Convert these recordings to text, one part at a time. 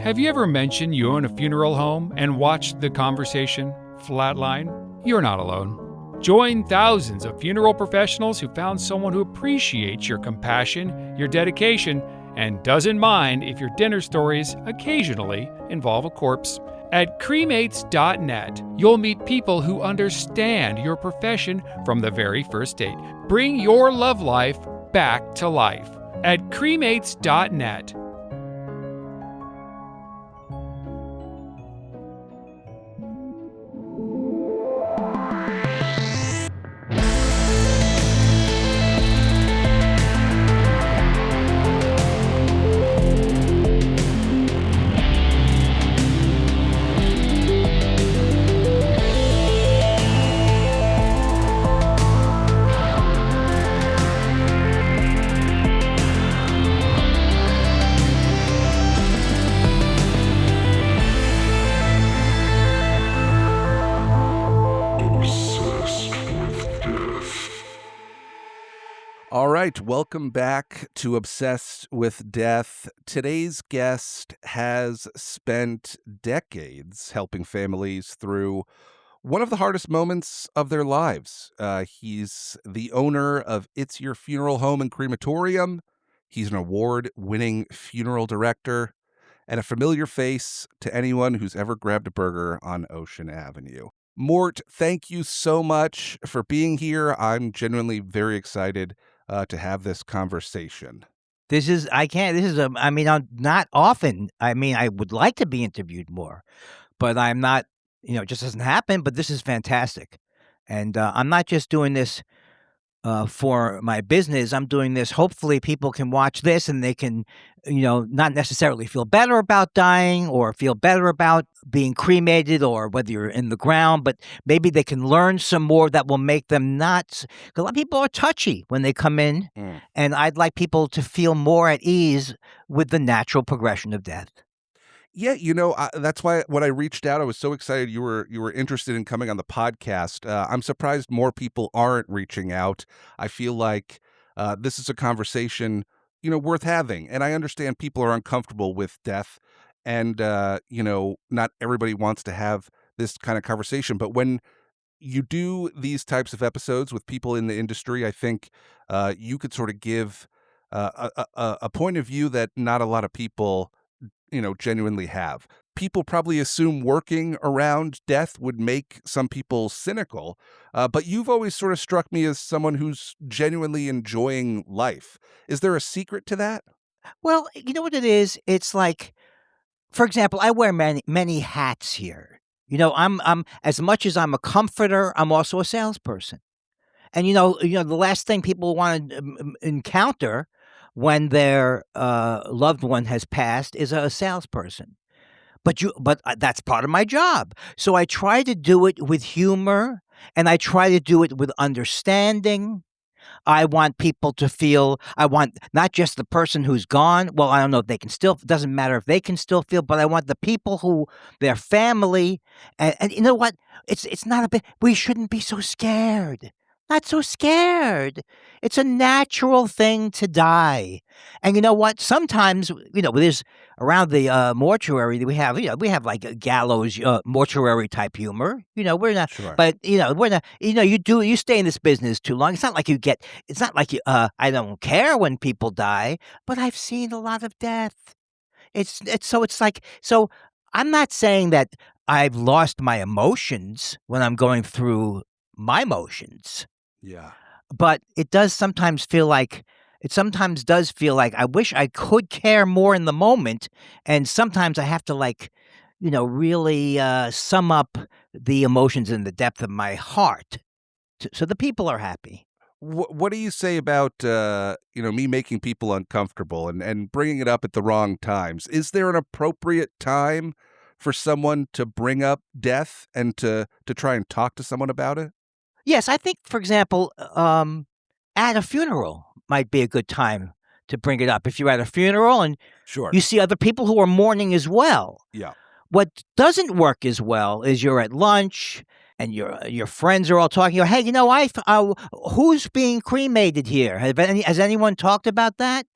Have you ever mentioned you own a funeral home and watched the conversation flatline? You're not alone. Join thousands of funeral professionals who found someone who appreciates your compassion, your dedication, and doesn't mind if your dinner stories occasionally involve a corpse. At cremates.net, you'll meet people who understand your profession from the very first date. Bring your love life back to life at cremates.net. All right, welcome back to Obsessed with Death. Today's guest has spent decades helping families through one of the hardest moments of their lives. He's the owner of It's Your Funeral Home and Crematorium. He's an award-winning funeral director and a familiar face to anyone who's ever grabbed a burger on Ocean Avenue. Mort, thank you so much for being here. I'm genuinely very excited to have this conversation. I'm not often. I would like to be interviewed more, but I'm not, it just doesn't happen. But this is fantastic. And I'm not just doing this for my business. I'm doing this. Hopefully people can watch this and they can, not necessarily feel better about dying or feel better about being cremated or whether you're in the ground, but maybe they can learn some more that will make them not, because a lot of people are touchy when they come in. And I'd like people to feel more at ease with the natural progression of death. Yeah, that's why when I reached out, I was so excited you were interested in coming on the podcast. I'm surprised more people aren't reaching out. I feel like this is a conversation, worth having. And I understand people are uncomfortable with death and, not everybody wants to have this kind of conversation. But when you do these types of episodes with people in the industry, I think you could sort of give a point of view that not a lot of people genuinely have. People probably assume working around death would make some people cynical, but you've always sort of struck me as someone who's genuinely enjoying life. Is there a secret to that? Well, you know what it is? It's like, for example, I wear many hats here. I'm as much as I'm a comforter, I'm also a salesperson. And the last thing people want to encounter when their loved one has passed is a salesperson. But that's part of my job. So I try to do it with humor, and I try to do it with understanding. I want people to feel, I want not just the person who's gone. Well, I don't know if they can still, it doesn't matter if they can still feel, but I want the people who, their family, and you know what? It's not a bit, we shouldn't be so scared. Not so scared. It's a natural thing to die. And you know what? Sometimes, there's around the mortuary, we have like a gallows mortuary type humor. We're not, Sure. but we're not, you stay in this business too long. It's not like I don't care when people die, but I've seen a lot of death. So I'm not saying that I've lost my emotions when I'm going through my motions. Yeah. But it sometimes does feel like I wish I could care more in the moment. And sometimes I have to really sum up the emotions in the depth of my heart so the people are happy. What do you say about, me making people uncomfortable and bringing it up at the wrong times? Is there an appropriate time for someone to bring up death and to try and talk to someone about it? Yes, I think, for example, at a funeral might be a good time to bring it up. If you're at a funeral and Sure. you see other people who are mourning as well. Yeah. What doesn't work as well is you're at lunch and your friends are all talking. Hey, who's being cremated here? Has anyone talked about that?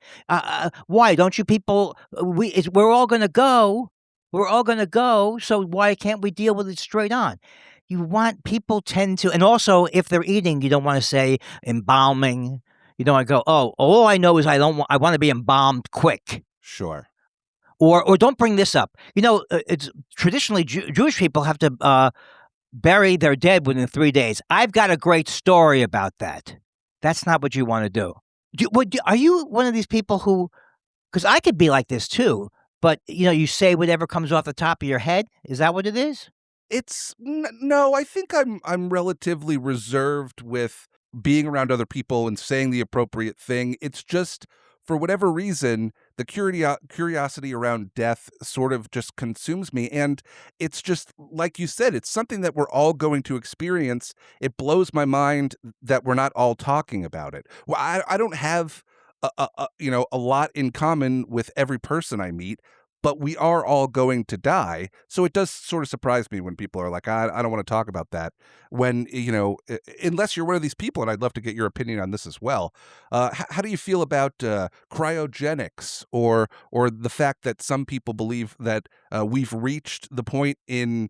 Why don't you people? We're all going to go. We're all going to go. So why can't we deal with it straight on? You want people tend to, and also if they're eating, you don't want to say embalming. You don't want to go. Oh, all I know is I want to be embalmed quick. Sure. Or don't bring this up. It's traditionally Jewish people have to bury their dead within 3 days. I've got a great story about that. That's not what you want to do. Are you one of these people who? Because I could be like this too. But you say whatever comes off the top of your head. Is that what it is? No. I think I'm relatively reserved with being around other people and saying the appropriate thing. It's just, for whatever reason, the curiosity around death sort of just consumes me. And it's just, like you said, it's something that we're all going to experience. It blows my mind that we're not all talking about it. Well, I don't have a lot in common with every person I meet, but we are all going to die. So it does sort of surprise me when people are like, I don't want to talk about that. When, unless you're one of these people, and I'd love to get your opinion on this as well. How do you feel about cryogenics or the fact that some people believe that we've reached the point in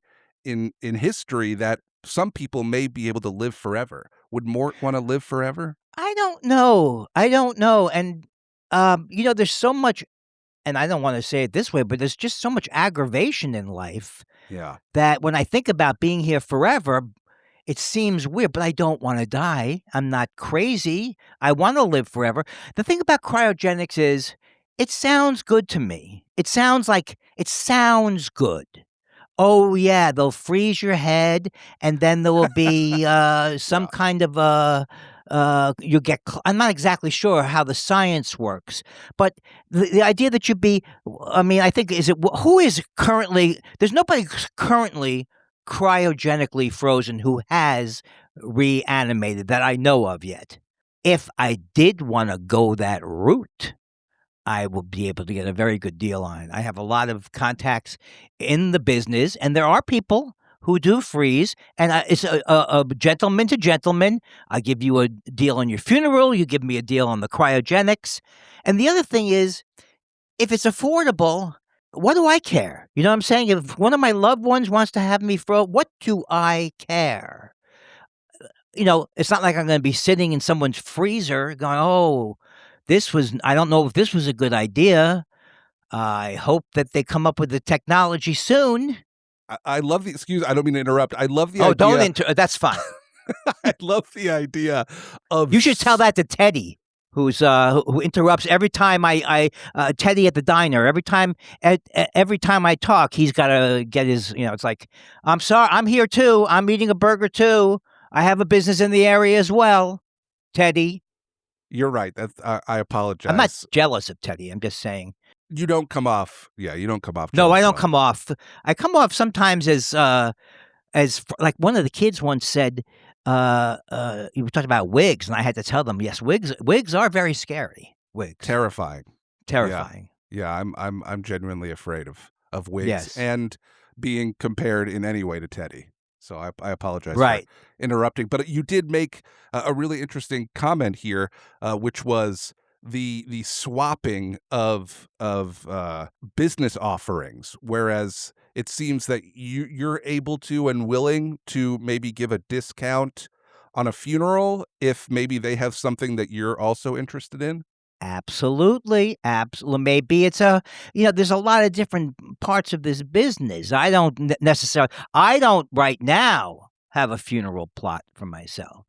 history that some people may be able to live forever? Would Mort want to live forever? I don't know. And, there's so much, and I don't want to say it this way, but there's just so much aggravation in life Yeah. that when I think about being here forever, it seems weird, but I don't want to die. I'm not crazy. I want to live forever. The thing about cryogenics is it sounds good to me. It sounds good. Oh, yeah, they'll freeze your head, and then there will be some kind of you'll get. I'm not exactly sure how the science works, but the idea that you'd be. I mean, I think who is currently? There's nobody currently cryogenically frozen who has reanimated that I know of yet. If I did want to go that route, I will be able to get a very good deal on it. I have a lot of contacts in the business, and there are people who do freeze, and it's a gentleman to gentleman. I give you a deal on your funeral. You give me a deal on the cryogenics. And the other thing is, if it's affordable, what do I care? You know what I'm saying? If one of my loved ones wants to have me what do I care? It's not like I'm going to be sitting in someone's freezer going, oh, I don't know if this was a good idea. I hope that they come up with the technology soon. I love the excuse. I don't mean to interrupt. I love the idea. don't that's fine. I love the idea of. You should tell that to Teddy, who interrupts every time Teddy at the diner. Every time I talk, he's got to get his. It's like, I'm sorry, I'm here too. I'm eating a burger too. I have a business in the area as well, Teddy. You're right. I apologize. I'm not jealous of Teddy. I'm just saying. You don't come off. Yeah, you don't come off. No, I don't come off. I come off sometimes as like one of the kids once said. You were talking about wigs, and I had to tell them, yes, wigs are very scary. Wigs, terrifying. Yeah, I'm genuinely afraid of wigs, yes. And being compared in any way to Teddy. So I apologize for interrupting. But you did make a really interesting comment here, which was the swapping of business offerings, whereas it seems that you're able to and willing to maybe give a discount on a funeral if maybe they have something that you're also interested in. Absolutely. Maybe it's there's a lot of different parts of this business. I don't right now have a funeral plot for myself,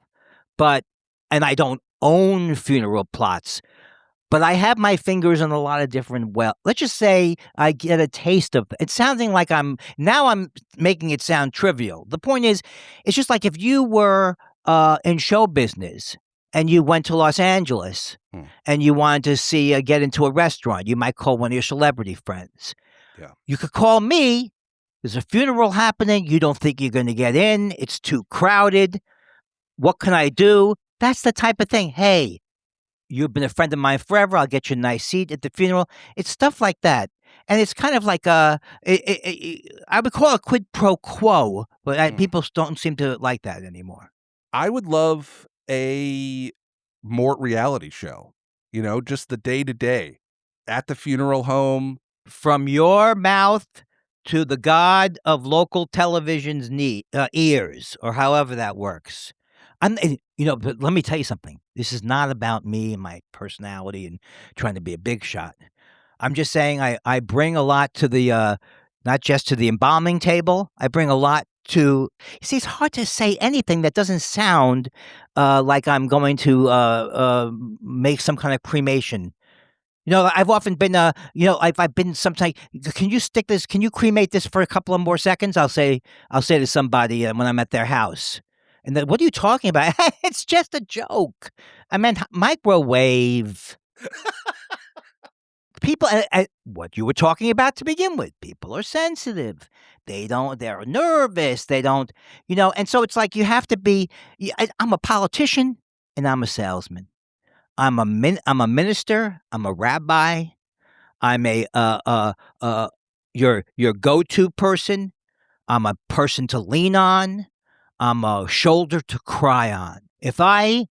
and I don't own funeral plots, but I have my fingers in a lot of different, let's just say I get a taste of it. Sounding like I'm making it sound trivial. The point is, it's just like if you were in show business and you went to Los Angeles and you wanted to get into a restaurant, you might call one of your celebrity friends. Yeah. You could call me. There's a funeral happening. You don't think you're going to get in. It's too crowded. What can I do? That's the type of thing. Hey, you've been a friend of mine forever. I'll get you a nice seat at the funeral. It's stuff like that. and it's kind of like I would call it quid pro quo, but people don't seem to like that anymore. I would love a Mort reality show, just the day to day at the funeral home. From your mouth to the god of local television's ears, or however that works. But let me tell you something. This is not about me and my personality and trying to be a big shot. I'm just saying I bring a lot to the, not just to the embalming table. I bring a lot to, it's hard to say anything that doesn't sound like I'm going to make some kind of cremation. I've often been, I've been sometimes, can you cremate this for a couple of more seconds? I'll say to somebody when I'm at their house. And then, what are you talking about? It's just a joke. I meant microwave. People, what you were talking about to begin with, people are sensitive. They're nervous. They don't, and so it's like you have to be, I'm a politician and I'm a salesman. I'm a minister. I'm a rabbi. I'm your go-to person. I'm a person to lean on. I'm a shoulder to cry on. If I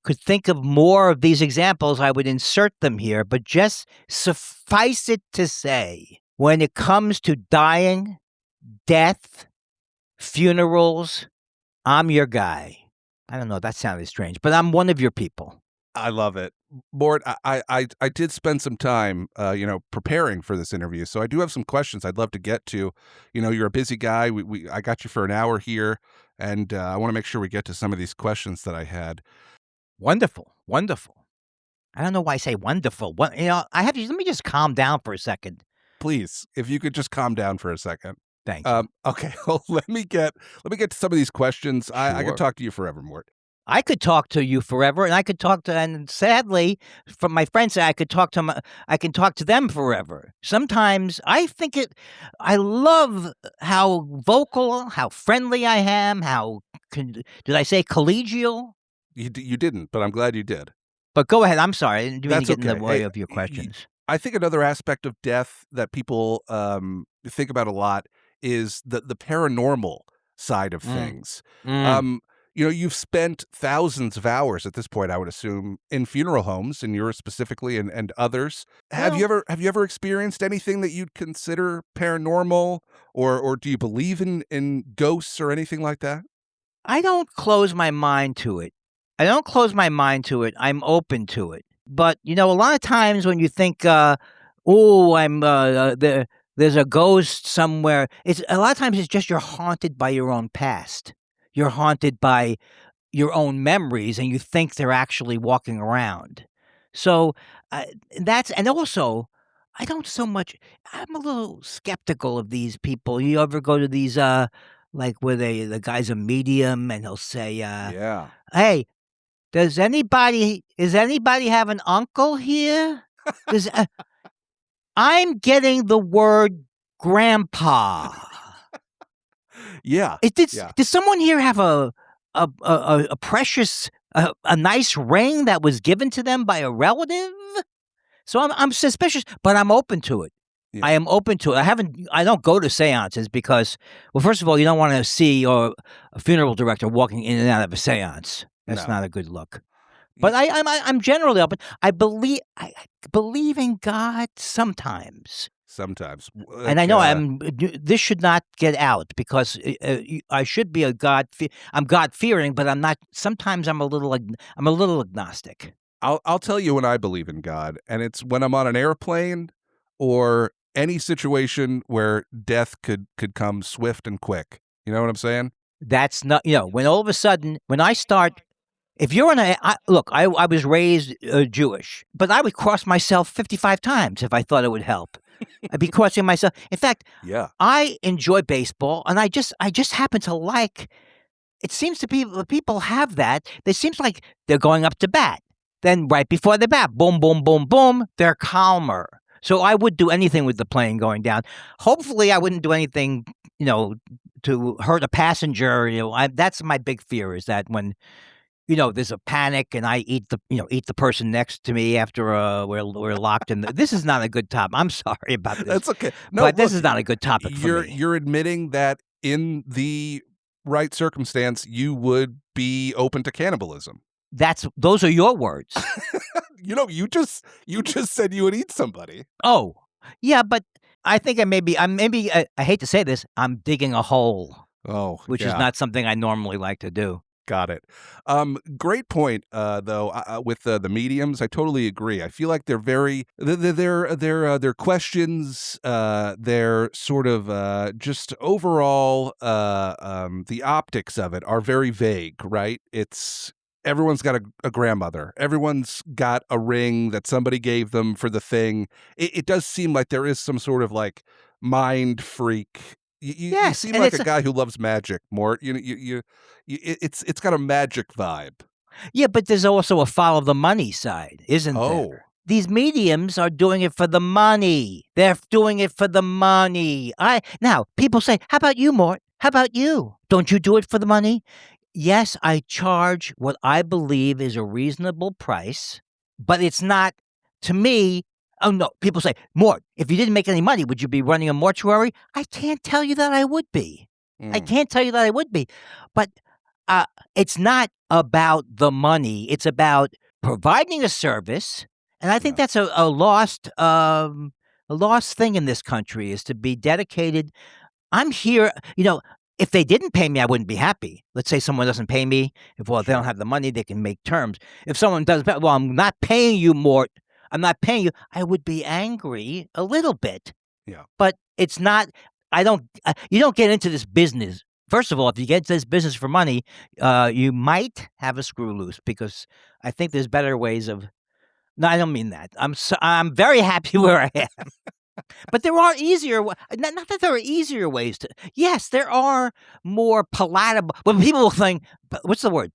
could think of more of these examples, I would insert them here. But just suffice it to say, when it comes to dying, death, funerals, I'm your guy. I don't know. That sounded strange, but I'm one of your people. I love it. Mort, I did spend some time, preparing for this interview, so I do have some questions I'd love to get to. You're a busy guy. I got you for an hour here, and I want to make sure we get to some of these questions that I had. Wonderful. I don't know why I say wonderful. Let me just calm down for a second. Please, if you could just calm down for a second. Thank you. Okay, well, let me get to some of these questions. Sure. I could talk to you forever, Mort. I could talk to you forever, and I could and sadly, from my friends say I can talk to them forever. Sometimes I I love how vocal, how friendly I am, did I say collegial? You didn't, but I'm glad you did. But go ahead. I'm sorry. I didn't mean to get in the way Hey, of your questions. I think another aspect of death that people think about a lot is the paranormal side of things. You've spent thousands of hours at this point, I would assume, in funeral homes, and yours specifically, and others. Have you ever experienced anything that you'd consider paranormal, or do you believe in ghosts or anything like that? I don't close my mind to it. I'm open to it. But a lot of times when you think, there's a ghost somewhere. A lot of times it's just you're haunted by your own past. You're haunted by your own memories, and you think they're actually walking around. So and also, I don't so much. I'm a little skeptical of these people. You ever go to these like where the guy's a medium and he'll say, Yeah. "Hey, is anybody have an uncle here?" I'm getting the word grandpa. Yeah. Did someone here have a precious, a nice ring that was given to them by a relative? So I'm suspicious, but I'm open to it. Yeah. I am open to it. I don't go to seances because, well, first of all, you don't want to see a funeral director walking in and out of a seance. That's not a good look. But I'm generally open. I believe in God sometimes. Sometimes. And I know this should not get out because I should be I'm God-fearing, but I'm not. Sometimes I'm a little agnostic. I'll tell you when I believe in God, and it's when I'm on an airplane or any situation where death could come swift and quick. You know what I'm saying? That's not, when all of a sudden, when I start, if you're look, I was raised Jewish, but I would cross myself 55 times if I thought it would help. I'd be crossing myself. In fact, I enjoy baseball, and I just happen to like. It seems to be people have that. It seems like they're going up to bat. Then right before the bat, boom, boom, boom, boom, they're calmer. So I would do anything with the plane going down. Hopefully, I wouldn't do anything, to hurt a passenger. That's my big fear, is that when there's a panic, and I eat the person next to me after we're locked in. This is not a good topic. I'm sorry about this, That's okay. No, but this look, is not a good topic for me. you're admitting that in the right circumstance, you would be open to cannibalism. Those are your words. You just said you would eat somebody. Oh, yeah, but I think I hate to say this, I'm digging a hole, Oh, which is yeah. not something I normally like to do. Got it. Great point. Though with the mediums, I totally agree. I feel like they're very their questions, their sort of just overall the optics of it are very vague. Right? It's everyone's got a grandmother. Everyone's got a ring that somebody gave them for the thing. It does seem like there is some sort of like mind freak. You Yes, seem and like it's a guy who loves magic, Mort. It's got a magic vibe. yeah, but there's also a follow the money side, isn't Oh, there? These mediums are doing it for the money. They're doing it for the money. Now people say, "How about you, Mort? How about you? Don't you do it for the money?" Yes, I charge what I believe is a reasonable price, but it's not to me. Oh no, people say, "Mort, if you didn't make any money, would you be running a mortuary?" I can't tell you that I would be. I mm, can't tell you that I would be, but uh, it's not about the money. It's about providing a service, and I think yeah, that's a lost thing in this country is to be dedicated. I'm here. If they didn't pay me, I wouldn't be happy. Let's say someone doesn't pay me. If they don't sure, have the money, they can make terms. If someone does, well, I'm not paying you, Mort. I'm not paying you. I would be angry a little bit, yeah. but it's not. I don't. You don't get into this business. First of all, if you get into this business for money, you might have a screw loose because I think there's better ways of. No, I don't mean that. I'm very happy where I am. But there are not that there are easier ways to. Yes, there are more palatable. When people think, what's the word?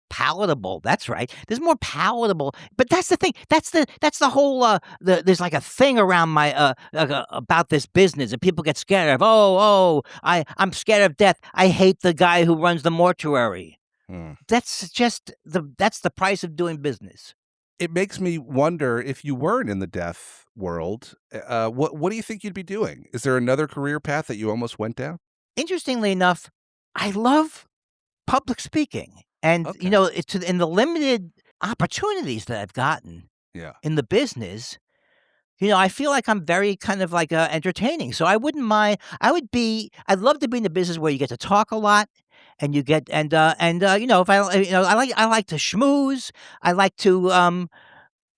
Palatable. That's right. There's more palatable. But that's the thing. That's the whole. There's like a thing around my about this business, and people get scared of. I'm scared of death. I hate the guy who runs the mortuary. Mm. That's the price of doing business. It makes me wonder if you weren't in the death world, what do you think you'd be doing? Is there another career path that you almost went down? Interestingly enough, I love public speaking. And, Okay, in the limited opportunities that I've gotten yeah, in the business, I feel like I'm very kind of like entertaining. So I wouldn't mind. I'd love to be in the business where you get to talk a lot and you get, if I like to schmooze. I like to,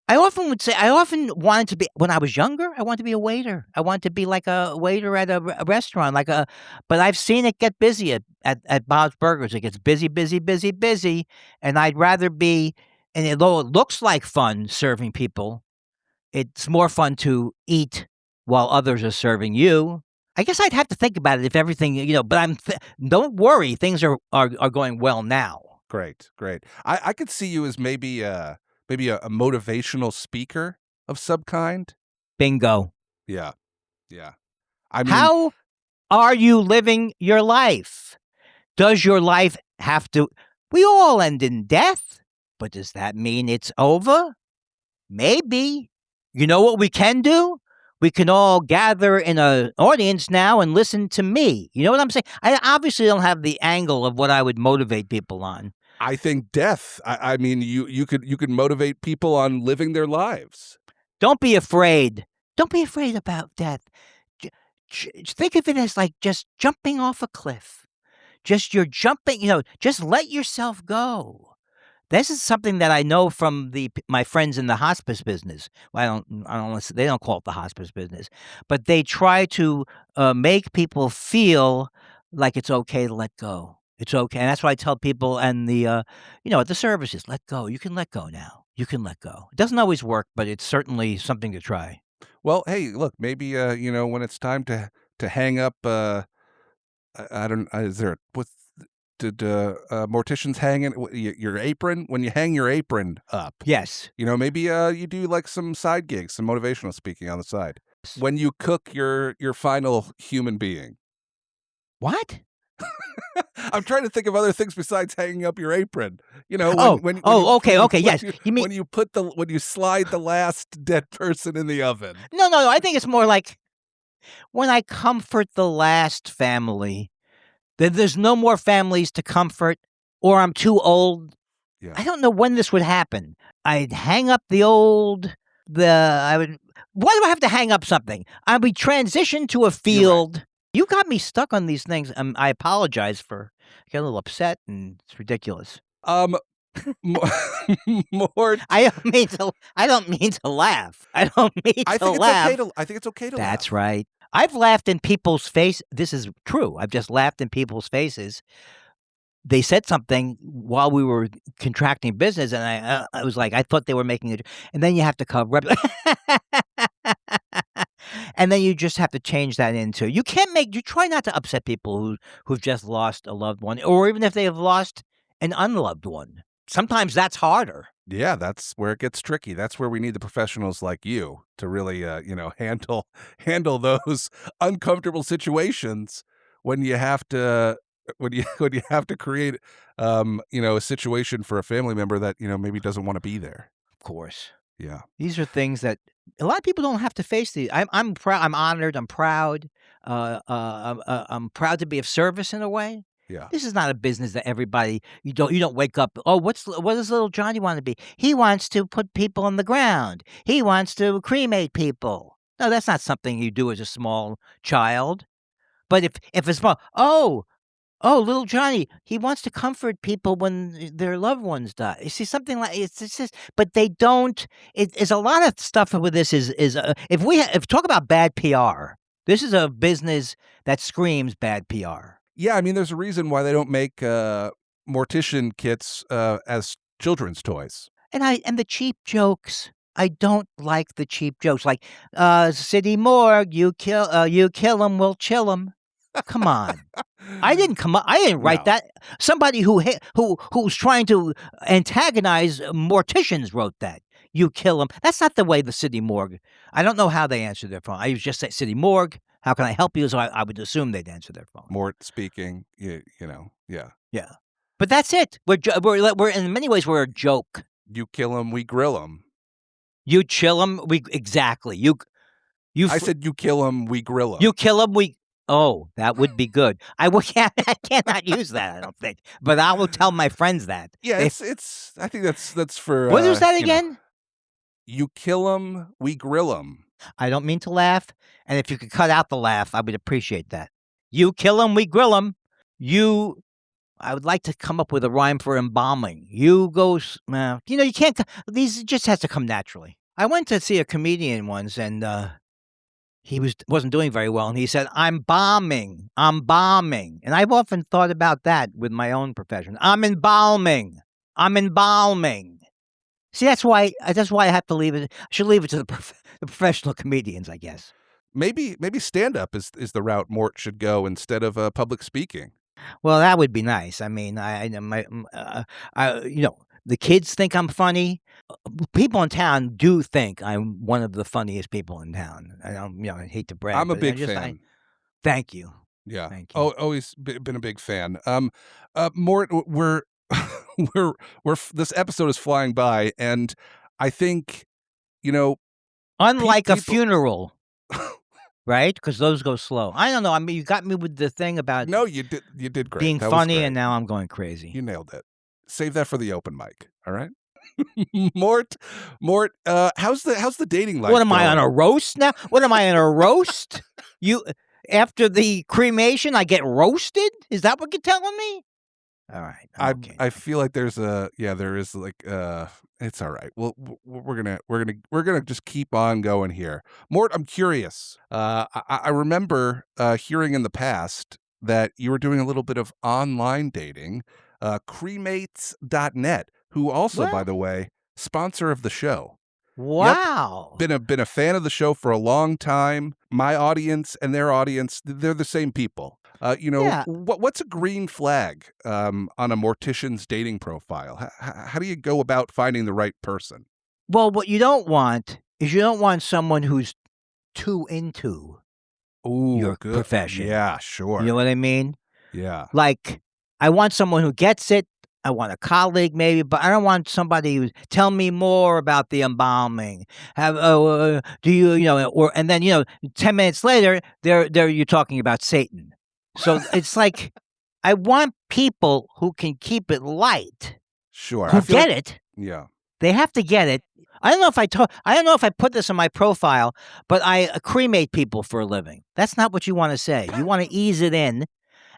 I often wanted to be, when I was younger, I wanted to be a waiter. I wanted to be like a waiter at a restaurant, but I've seen it get busy at Bob's Burgers. It gets busy, busy, busy, busy. And I'd rather be, and although it looks like fun serving people, it's more fun to eat while others are serving you. I guess I'd have to think about it if everything, but don't worry, things are going well now. great, great. I could see you as maybe a motivational speaker of some kind. Bingo. Yeah, yeah. I mean, How are you living your life? Does your life have to? We all end in death, but does that mean it's over? Maybe. You know what we can do? We can all gather in an audience now and listen to me. You know what I'm saying? I obviously don't have the angle of what I would motivate people on. I think death. I mean, you could motivate people on living their lives. Don't be afraid. Don't be afraid about death. Think of it as like just jumping off a cliff. Just you're jumping, just let yourself go. This is something that I know from my friends in the hospice business. Well, they don't call it the hospice business, but they try to make people feel like it's okay to let go. It's okay, and that's why I tell people and at the services, let go. You can let go now. You can let go. It doesn't always work, but it's certainly something to try. Well, hey, look, maybe when it's time to hang up. I don't. Is there what did morticians hang in your apron when you hang your apron up? Yes. Maybe you do like some side gigs, some motivational speaking on the side when you cook your final human being. What? I'm trying to think of other things besides hanging up your apron. You know, Oh, okay, yes. You mean when you slide the last dead person in the oven. no. I think it's more like when I comfort the last family, then there's no more families to comfort, or I'm too old. Yeah. I don't know when this would happen. I'd hang up I would. Why do I have to hang up something? I would transition to a field. You got me stuck on these things. I apologize for. I get a little upset, and it's ridiculous. Mort. I don't mean to. I don't mean to laugh. I don't mean I to think laugh. I think it's okay to laugh. That's right. I've laughed in people's face. This is true. I've just laughed in people's faces. They said something while we were contracting business, and I was like, I thought they were making it. And then you have to cover up. And then you just have to change that into. You try not to upset people who've just lost a loved one, or even if they have lost an unloved one. Sometimes that's harder. Yeah, that's where it gets tricky. That's where we need the professionals like you to really, handle those uncomfortable situations when you have to when you have to create, a situation for a family member that maybe doesn't want to be there. Of course. Yeah, These are things that a lot of people don't have to face. These. I'm proud. I'm honored. I'm proud. I'm proud to be of service in a way. yeah. This is not a business that everybody. You don't wake up. Oh, what does little Johnny want to be? He wants to put people on the ground. He wants to cremate people. No, that's not something you do as a small child. But if it's small, oh, little Johnny, he wants to comfort people when their loved ones die. You see, something like it's just, but they don't. It's a lot of stuff with this. If talk about bad PR, this is a business that screams bad PR. Yeah, I mean, there's a reason why they don't make mortician kits as children's toys. And the cheap jokes. I don't like the cheap jokes, like city morgue. You kill him, we'll chill him. Come on. I didn't write No. that. Somebody who's trying to antagonize morticians wrote that. You kill them. That's not the way the city morgue. I don't know how they answer their phone. I just say city morgue. How can I help you? So I would assume they'd answer their phone. Mort speaking. Yeah. Yeah. But that's it. We're in many ways we're a joke. You kill them, we grill them. You chill them. Exactly. I said you kill them, we grill them. You kill them. Oh, that would be good. I cannot use that, I don't think. But I will tell my friends that. Yeah, it's. I think that's for. What is that again? You kill them, we grill them. I don't mean to laugh, and if you could cut out the laugh, I would appreciate that. You kill them, we grill them. I would like to come up with a rhyme for embalming. You can't. These just has to come naturally. I went to see a comedian once, and he wasn't doing very well, and he said, I'm bombing. And I've often thought about that with my own profession. I'm embalming. See, that's why I have to leave it. I should leave it to the professional comedians, I guess. Maybe stand-up is the route Mort should go instead of public speaking. Well, that would be nice. I mean, the kids think I'm funny. People in town do think I'm one of the funniest people in town. I hate to brag. I'm a big fan. Thank you. Yeah. Thank you. Always been a big fan. Mort, we're this episode is flying by, and I think, unlike a funeral, right? Because those go slow. I don't know. I mean, you got me with the thing about no, you did great. Being that funny, and now I'm going crazy. You nailed it. Save that for the open mic. All right. Mort, how's the dating life? What am I on a roast now? What am I on a roast? After the cremation, I get roasted? Is that what you're telling me? All right. Okay. I feel like there is it's all right. Well, we're gonna just keep on going here. Mort, I'm curious. I remember hearing in the past that you were doing a little bit of online dating. Cremates.net, who also, by the way, sponsor of the show. Wow. Yep. Been a fan of the show for a long time. My audience and their audience, they're the same people. What's a green flag on a mortician's dating profile? How do you go about finding the right person? Well, what you don't want is someone who's too into your profession. Yeah, sure. You know what I mean? Yeah. Like, I want someone who gets it. I want a colleague maybe, but I don't want somebody who tell me more about the embalming. Do or and then 10 minutes later they're you're talking about Satan. So it's like I want people who can keep it light, Sure. who I feel get like, it. yeah. They have to get it. I don't know if I don't know if I put this on my profile, but I cremate people for a living. That's not what you want to say. You want to ease it in.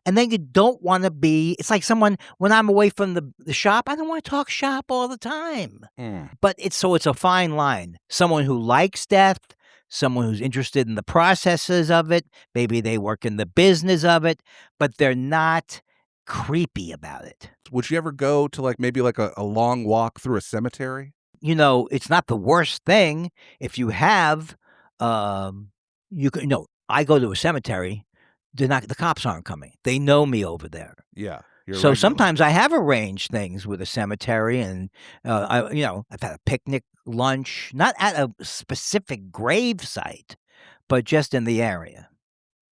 And then you don't want to be, it's like someone, when I'm away from the shop, I don't want to talk shop all the time. But it's a fine line. Someone who likes death, someone who's interested in the processes of it, maybe they work in the business of it, but they're not creepy about it. Would you ever go to maybe a long walk through a cemetery? It's not the worst thing if you have, you can, I go to a cemetery. The cops aren't coming. They know me over there. Yeah. So sometimes I have arranged things with a cemetery, and I've had a picnic lunch, not at a specific grave site, but just in the area.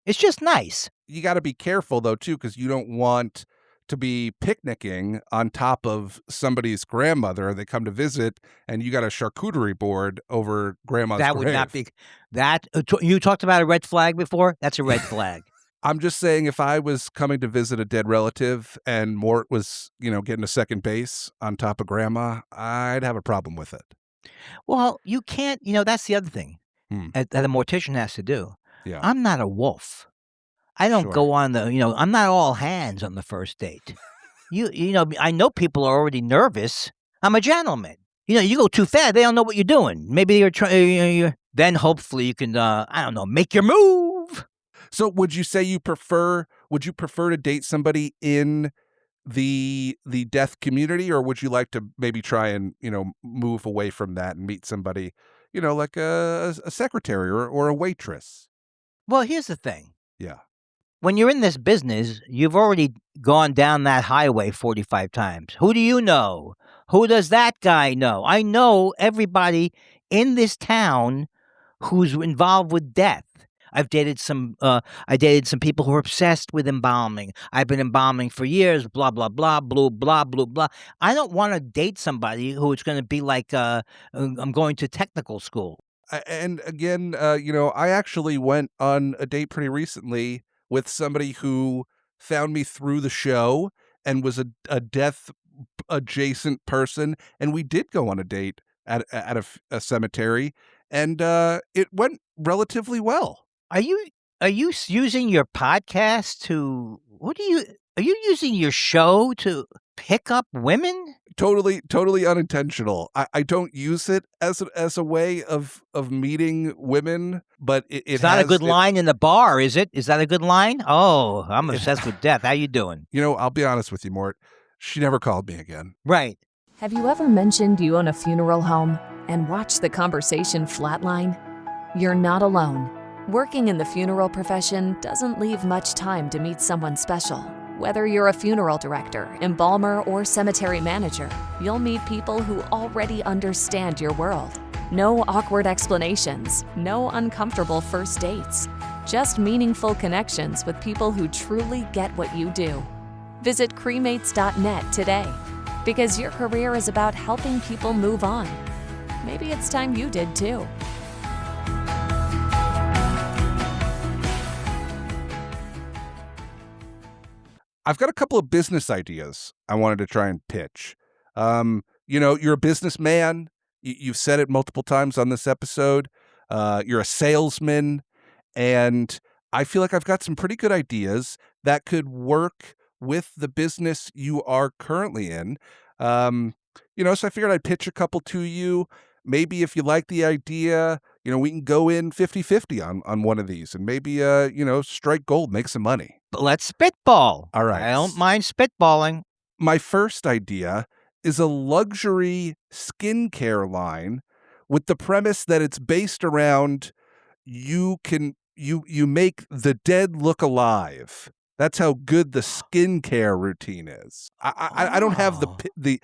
It's just nice. You got to be careful though too, because you don't want to be picnicking on top of somebody's grandmother. They come to visit, and you got a charcuterie board over grandma's That grave. would not be that. You talked about a red flag before. That's a red flag. I'm just saying, if I was coming to visit a dead relative and Mort was, getting a second base on top of grandma, I'd have a problem with it. Well, you can't. That's the other thing that a mortician has to do. Yeah. I'm not a wolf. I don't go on I'm not all hands on the first date. I know people are already nervous. I'm a gentleman. You go too fast, they don't know what you're doing. Maybe you're trying. Then hopefully you can, make your move. So would you prefer to date somebody in the death community, or would you like to maybe try and, move away from that and meet somebody, like a secretary or a waitress? Well, here's the thing. Yeah. When you're in this business, you've already gone down that highway 45 times. Who do you know? Who does that guy know? I know everybody in this town who's involved with death. I've dated some people who are obsessed with embalming. I've been embalming for years, blah, blah, blah, blah, blah, blah, blah. I don't want to date somebody who it's going to be like, I'm going to technical school. And again, I actually went on a date pretty recently with somebody who found me through the show and was a death adjacent person. And we did go on a date at a cemetery, and it went relatively well. Are you using your podcast to are you using your show to pick up women? Totally unintentional. I don't use it as a way of meeting women, but it's not a good line in the bar, is it? Is that a good line? Oh, I'm obsessed with death. How you doing? I'll be honest with you, Mort. She never called me again. Right. Have you ever mentioned you own a funeral home and watched the conversation flatline? You're not alone. Working in the funeral profession doesn't leave much time to meet someone special. Whether you're a funeral director, embalmer, or cemetery manager, you'll meet people who already understand your world. No awkward explanations, no uncomfortable first dates, just meaningful connections with people who truly get what you do. Visit cremates.net today, because your career is about helping people move on. Maybe it's time you did too. I've got a couple of business ideas I wanted to try and pitch. You're a businessman. You've said it multiple times on this episode. You're a salesman. And I feel like I've got some pretty good ideas that could work with the business you are currently in. So I figured I'd pitch a couple to you. Maybe if you like the idea, we can go in 50-50 on one of these and maybe, strike gold, make some money. But let's spitball. All right. I don't mind spitballing. My first idea is a luxury skincare line with the premise that it's based around you make the dead look alive. That's how good the skincare routine is. I don't have the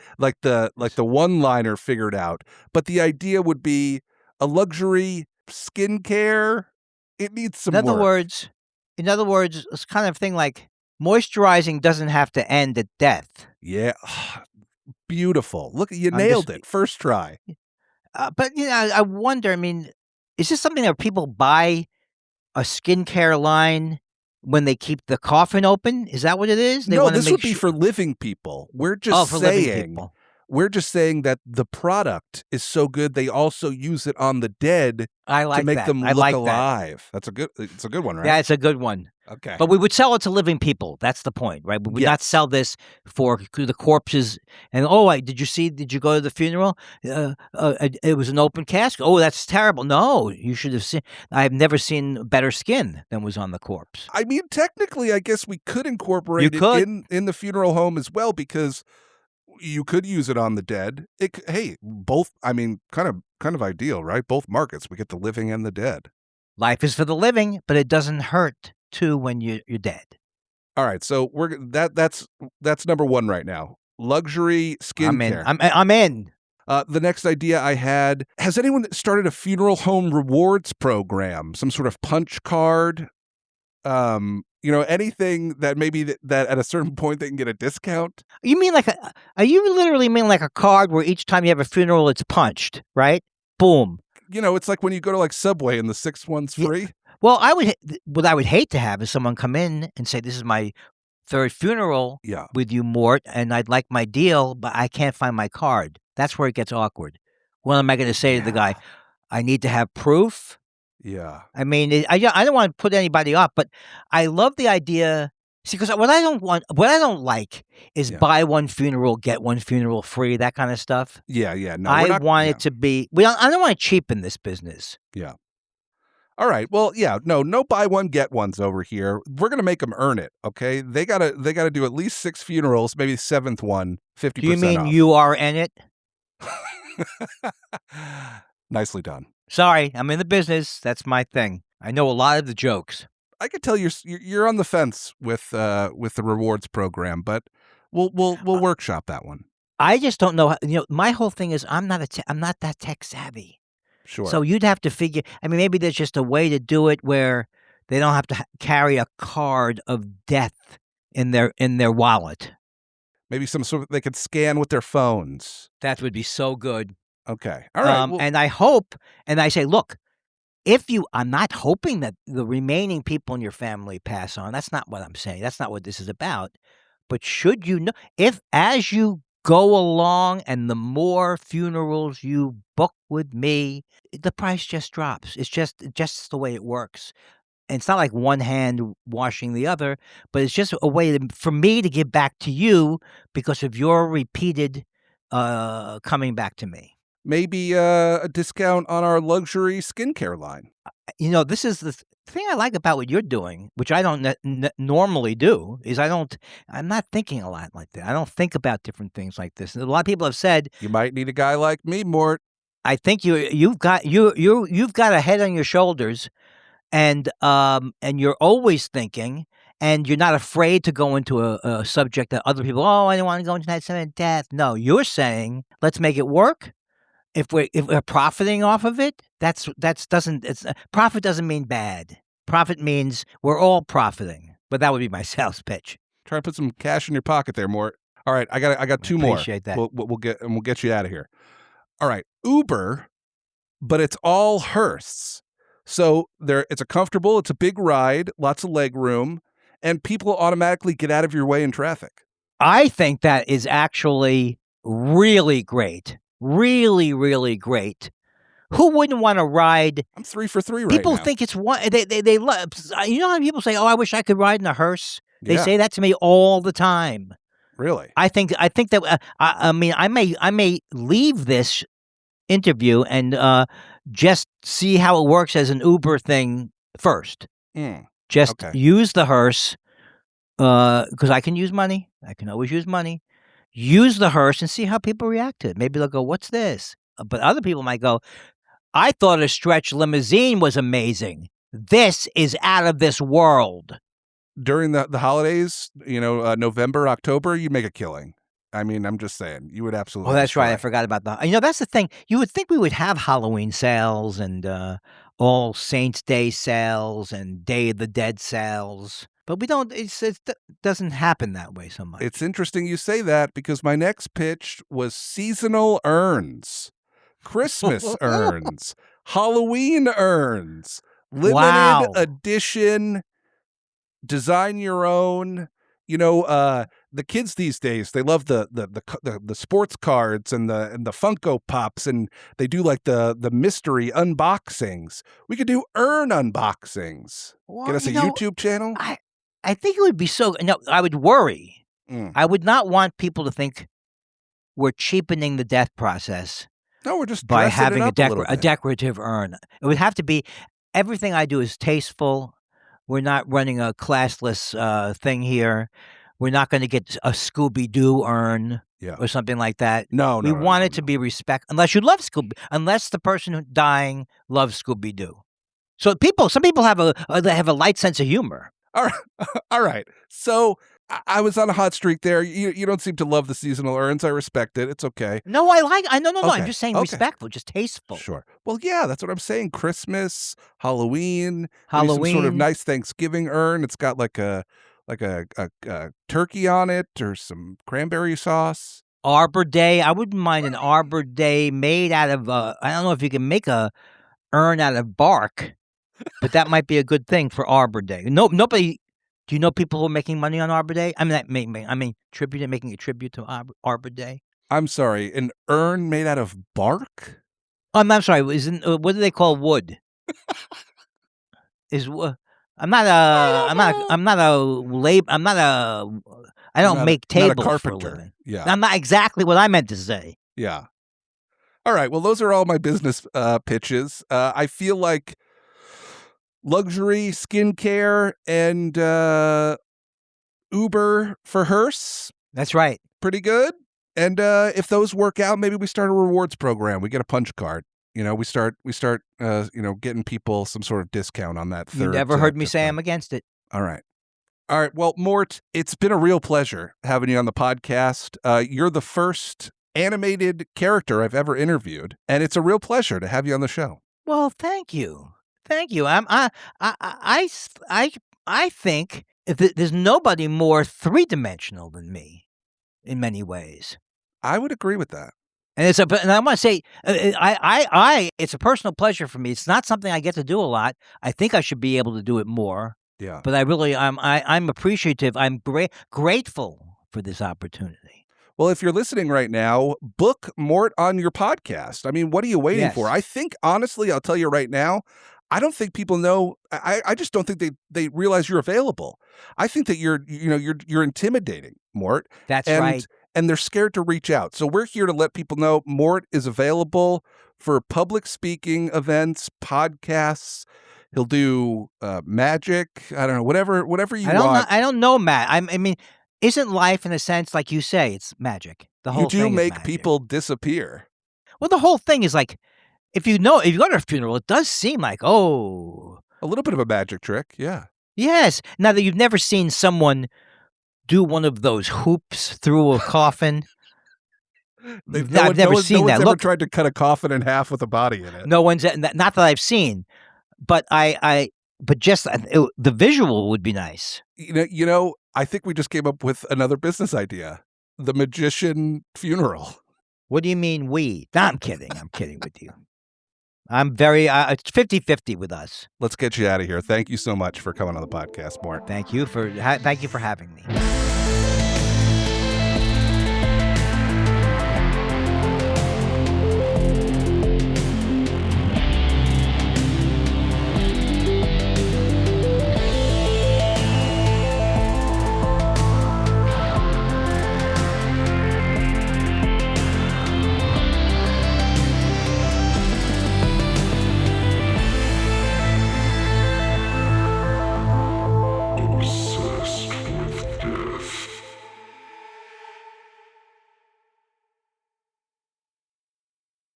one-liner figured out, but the idea would be a luxury skincare. It needs some work. In other words, it's kind of thing like Moisturizing doesn't have to end at death. Yeah. Beautiful. Look, you I'm nailed just- it. First try. But I wonder. I mean, is this something that people buy a skincare line when they keep the coffin open? Is that what it is? They No, want to this make would be for living people. We're Oh, just for living saying people. we're just saying that the product is so good they also use it on the dead I to like make that. them I look like that. alive. It's a good one, right? Yeah, it's a good one. Okay. But we would sell it to living people. That's the point, right? We would not Yes. sell this for the corpses. And did you go to the funeral? It was an open casket. Oh, that's terrible. No, you should have seen. I've never seen better skin than was on the corpse. I mean, technically, I guess we could incorporate You could. it in the funeral home as well, because you could use it on the dead. Hey, both. I mean, kind of ideal, right? Both markets. We get the living and the dead. Life is for the living, but it doesn't hurt too when you're dead. All right, so that's number one right now. Luxury skincare. I'm in. The next idea I had: has anyone started a funeral home rewards program? Some sort of punch card? Anything that maybe that at a certain point they can get a discount. You mean are you literally mean like a card where each time you have a funeral, it's punched, right? Boom. It's like when you go to like Subway and the sixth one's free. Well, what I would hate to have is someone come in and say, "This is my third funeral Yeah. with you, Mort, and I'd like my deal, but I can't find my card." That's where it gets awkward. What am I going to say to the guy? I need to have proof. Yeah. I mean, I don't want to put anybody off, but I love the idea. See, because what I don't like is buy one funeral, get one funeral free, that kind of stuff. Yeah. No, I want it to be. I don't want to cheapen this business. Yeah. All right. Well, yeah. No buy one get ones over here. We're gonna make them earn it. Okay. They gotta do at least 6 funerals, maybe 7th one, 50%. Do you mean off. you are in it? Nicely done. Sorry, I'm in the business. That's my thing. I know a lot of the jokes. I could tell you're on the fence with the rewards program, but we'll workshop that one. I just don't know. My whole thing is I'm not that tech savvy. Sure. So you'd have to figure. I mean, maybe there's just a way to do it where they don't have to carry a card of death in their wallet. Maybe some sort of they could scan with their phones. That would be so good. Okay. All right. And I hope, and I say, look, I'm not hoping that the remaining people in your family pass on. That's not what I'm saying. That's not what this is about. But should you know, if as you go along and the more funerals you book with me, the price just drops. It's just the way it works. And it's not like one hand washing the other, but it's just a way for me to give back to you because of your repeated coming back to me. Maybe a discount on our luxury skincare line. This is the thing I like about what you're doing, which I don't normally do, is I'm not thinking a lot like that. I don't think about different things like this. And a lot of people have said You might need a guy like me, Mort. I think you've got a head on your shoulders, and you're always thinking, and you're not afraid to go into a subject that other people. Oh, I don't want to go into that subject of death. No, you're saying let's make it work. If we're profiting off of it, profit doesn't mean bad. Profit means we're all profiting. But that would be my sales pitch. Try to put some cash in your pocket there, Mort. All right, I got 2 more. Appreciate that. We'll get you out of here. All right, Uber, but it's all hearse. So it's a big ride, lots of leg room, and people automatically get out of your way in traffic. I think that is actually really great. Really, really great. Who wouldn't want to ride? I'm 3 for 3 right People now. think it's one. They love. You know how people say, "Oh, I wish I could ride in a hearse." They Yeah. say that to me all the time. Really? I think that. I mean, I may leave this interview and just see how it works as an Uber thing first. Just Okay. use the hearse because I can use money. I can always use money. Use the hearse and see how people react to it. Maybe they'll go, "What's this?" But other people might go, "I thought a stretch limousine was amazing. This is out of this world." During the holidays, November, October, you make a killing. I mean, I'm just saying, you would absolutely. Oh, that's right. I fly. forgot about that. That's the thing. You would think we would have Halloween sales and All Saints Day sales and Day of the Dead sales. But we don't. It doesn't happen that way so much. It's interesting you say that because my next pitch was seasonal urns, Christmas urns, Halloween urns, limited Wow. edition, design your own. You know, the kids these days, they love the sports cards and the Funko Pops, and they do like the mystery unboxings. We could do urn unboxings. Well, Get us a you know, YouTube channel. I think it would be so. No, I would worry. Mm. I would not want people to think we're cheapening the death process No, we're just by dressing having it up a little a bit. decorative urn. It would have to be. Everything I do is tasteful. We're not running a classless thing here. We're not going to get a Scooby-Doo urn Yeah. or something like that. No, We no, want no, it to no. be respect. Unless you love unless the person dying loves Scooby-Doo. So some people have a light sense of humor. All right. All right. So I was on a hot streak there. You don't seem to love the seasonal urns. I respect it. It's okay. No, no. Okay, I'm just saying okay. respectful, just tasteful. Sure. Well, yeah, that's what I'm saying. Christmas, Halloween, maybe some sort of Halloween. nice Thanksgiving urn. It's got like a turkey on it or some cranberry sauce. Arbor Day. I wouldn't mind an Arbor Day made out of. I don't know if you can make a urn out of bark, but that might be a good thing for Arbor Day. Nobody. Do you know people who are making money on Arbor Day? I mean, making a tribute to Arbor Day. I'm sorry, an urn made out of bark? I'm sorry. What do they call wood? I'm not a. I don't make tables not a for a carpenter. living. Yeah. I'm not exactly what I meant to say. Yeah. All right. Well, those are all my business pitches. I feel like luxury skincare and Uber for hearse, That's right. pretty good. And if those work out, maybe we start a rewards program. We get a punch card. You know, we start getting people some sort of discount on that third. You never heard me tip say line. I'm against it. All right. All right. Well, Mort, it's been a real pleasure having you on the podcast. You're the first animated character I've ever interviewed, and it's a real pleasure to have you on the show. Well, thank you. I think there's nobody more three-dimensional than me in many ways. I would agree with that. And I want to say, it's a personal pleasure for me. It's not something I get to do a lot. I think I should be able to do it more. Yeah. But I'm appreciative. I'm grateful for this opportunity. Well, if you're listening right now, book Mort on your podcast. I mean, what are you waiting Yes. for? I think, honestly, I'll tell you right now, I don't think people know. I just don't think they realize you're available. I think that you're intimidating, Mort. That's right. And they're scared to reach out. So we're here to let people know Mort is available for public speaking events, podcasts. He'll do magic. I don't know, whatever you want. I don't know, Matt. I mean, isn't life in a sense like you say? It's magic. The whole You do thing is make magic. people disappear. Well, the whole thing is like, if you go to a funeral, it does seem like, oh, A little bit of a magic trick, yeah. yes. Now that you've never seen someone do one of those hoops through a coffin. I've never seen that. Ever Look, tried to cut a coffin in half with a body in it. no one's not that I've seen, but but just the visual would be nice. You know, I think we just came up with another business idea: the magician funeral. What do you mean we? No, I'm kidding. I'm kidding with you. I'm very. It's 50-50 with us. Let's get you out of here. Thank you so much for coming on the podcast, Mort. Thank you for having me.